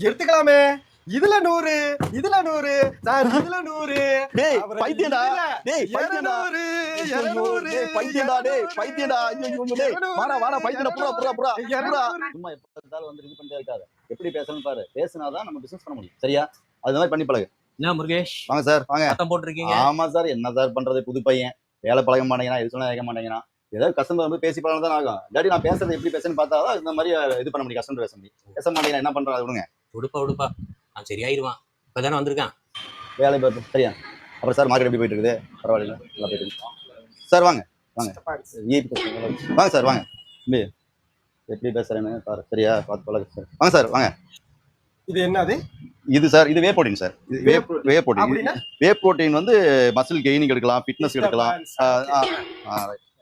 எடுத்துக்கலாமே. இதுல 100 இதுல 100 சார் இதுல 100. டேய் பைத்தியடா. டேய் பைத்தியடா. 200 டேய் பைத்தியடா. டேய் பைத்தியடா. ஐயோ டேய் வாடா வாடா பைத்தியடா புறா. சும்மா எப்ப பார்த்தாலும் வந்து இது பண்ணிட்டே இருக்காத. எப்படி பேசணும்னு பாரு. பேசினாதான் நம்ம பிசினஸ் பண்ண முடியும். சரியா? அது மாதிரி பண்ணி பழகு. என்ன முருகேஷ் வாங்க சார் வாங்க. சத்தம் போட்டுருக்கீங்க. ஆமா சார் என்ன சார் பண்றது புது பையன். வேலை பழக மாட்டேங்கிறான் எது சொன்னா கேட்க மாட்டேங்கிறான். ஏதாவது கஸ்டமர் வந்து பேசி பழகம் தான் ஆகும். இல்லாட்டி நான் பேசுறது எப்படி பேசுன்னு பார்த்தாதான் இந்த மாதிரி இது பண்ண முடியும். கஸ்டமர் பேச மாட்டேங்கிறேன் என்ன பண்றாரு விடுங்க. உடுப்பா நான் சரியாயிருவான். இப்பதானே வந்திருக்கான். வேலை பார்த்து சரியா. அப்புறம் சார் மார்க்கெட் எப்படி போயிட்டு இருக்குது? பரவாயில்ல நல்லா போயிட்டு இருக்கு சார். வாங்க வாங்க சார் வாங்க. எப்படி பேசுறேன்னு பாரு. சரியா பார்த்து பழகு சார். வாங்க சார் வாங்க. இது என்னது? இது சார் இது whey protein sir. Whey protein வந்து மசில் கெய்னிங் எடுக்கலாம், ஃபிட்னஸ் எடுக்கலாம்,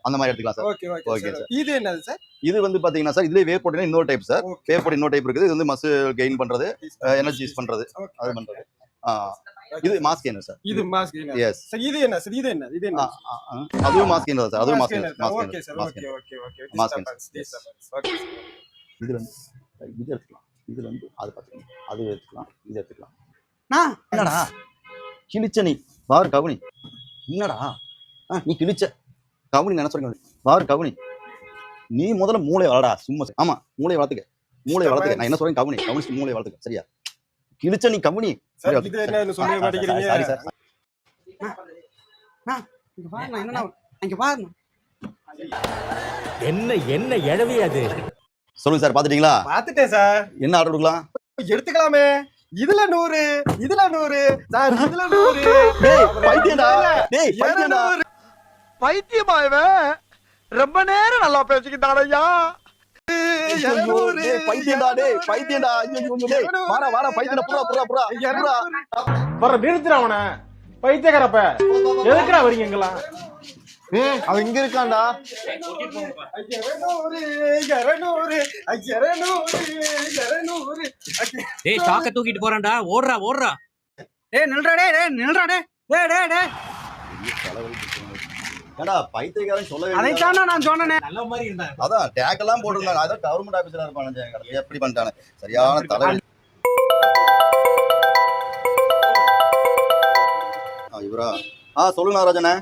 அந்த மாதிரி எடுத்துக்கலாம் சார். Okay sir. இது என்னது சார்? இது வந்து பாத்தீங்கன்னா சார் இதுல வே புரோட்டீன் இன்னொரு டைப் சார். வே புரோட்டீன் இன்னொரு டைப் இருக்குது. இது வந்து மசில் கெயின் பண்றது, எனர்ஜைஸ் பண்றது, அது பண்றது. இது மாஸ் கெய்னர் சார். இது மாஸ் கெய்னர். Yes sir. இது என்ன சார்? இது என்ன? இது என்ன? அதுவும் மாஸ் கெய்னர் சார். அதுவும் mass gainer. Okay sir. Okay. Mass gainer. Okay. இது வந்து இது எடுத்துக்கலாம். இது வந்து அது பாத்தீங்கன்னா அது எடுத்துக்கலாம். இது எடுத்துக்கலாம். என்னடா கிழிச்ச நீ பாரு கவுனி. என்னடா நீ கிழிச்ச கவுனி நினைச்சிருக்க பாரு கவுனி. நீ முதல்ல மூளையை வளடா சும்மா. ஆமா மூளையை வளர்த்துக்க. நான் என்ன சொல்றேன் கவுனி மூளையை வளர்த்துக்க. சரியா? கிழிச்ச நீ கவுனி. இது என்னன்னு சொல்ல மாட்டேங்கிறீங்க. Sorry sir. இங்க பாருங்க என்னன்னா இங்க பாருங்க. என்ன எழவி அது? சொல்லுங்க சார் பாத்துட்டீங்களா? பாத்துட்டேன் சார். என்ன ஆர்டர் கொடுக்கலாம்? எடுத்துக்கலாமே. இதுல 100 இதுல 100 சார் இதுல 100. டேய் பைத்தியடா. டேய் பைத்தியடா. பைத்தியமா இவன்? ரொம்ப நேரம் நல்லா பேசிக்கிட்டான் ஐயா. டேய் பைத்தியடா. டேய் பைத்தியடா. ஐயோ டேய் வாடா பைத்தியடா புறா. வர நிறுத்துற அவனை. பைத்தியக்காரப்ப எதுக்குடா வரீங்க எங்கெல்லாம்? அவன் இங்க இருக்கான்டா. 200. டேய் சாக்க தூக்கிட்டு போறான்டா. ஓடுறா. டேய் நில்றா டேய். ஏடா பைத்தியக்காரன் சொல்லவே இல்ல. அதைத்தானே நான் சொன்னேனே. நல்ல மாதிரி இருந்தா. அதான் டேக் எல்லாம் போட்டுருந்தாங்க. அதான் கவர்மெண்ட் ஆபீசரா இருப்பானே. எப்படி பண்ணிட்டானே சரியான தலைவலி. இவரா சொல்லுங்க ராஜனே.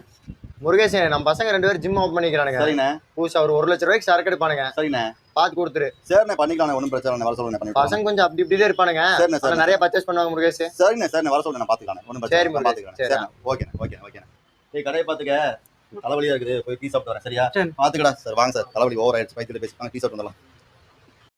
முருகேசன் நம்ம பசங்க 2 பேரும் ஜிம் ஓபன் பண்ணிக்கிறானுங்க. சரிண்ணே. புதுசா ஒரு 1 லட்சம் ரூபாய்க்கு சரக்கு எடுப்பானுங்க. சரிண்ணே. பாத்து கொடுத்துரு. சரிண்ணே பண்ணிக்கலாம். ஒன்றும் பிரச்சனை இல்லை. வர சொல்லுங்க பண்ணிக்கலாம். பசங்க கொஞ்சம் அப்படி இப்படி தான் இருப்பானுங்க. சரிண்ணே சார். நிறைய பர்ச்சேஸ் பண்ணுவாங்க முருகேஷ். சரிண்ணே வர சொல்லுங்க. நான் பாத்துக்கலாம். ஒன்றும் பிரச்சனை இல்லை. பாத்துக்கலாம். சரி ஓகே. டேய் கடையை பாத்துக்க. தலைவலியா இருக்குது. போய் டீ சாப்பிட்டு வரேன். சரியா? பாத்துக்கடா சார். வாங்க சார். தலைவலி ஓவர் ஆயிடுச்சு. பைத்தியத்துல பேசி டீ சாப்பிட்டு வந்துடலாம்.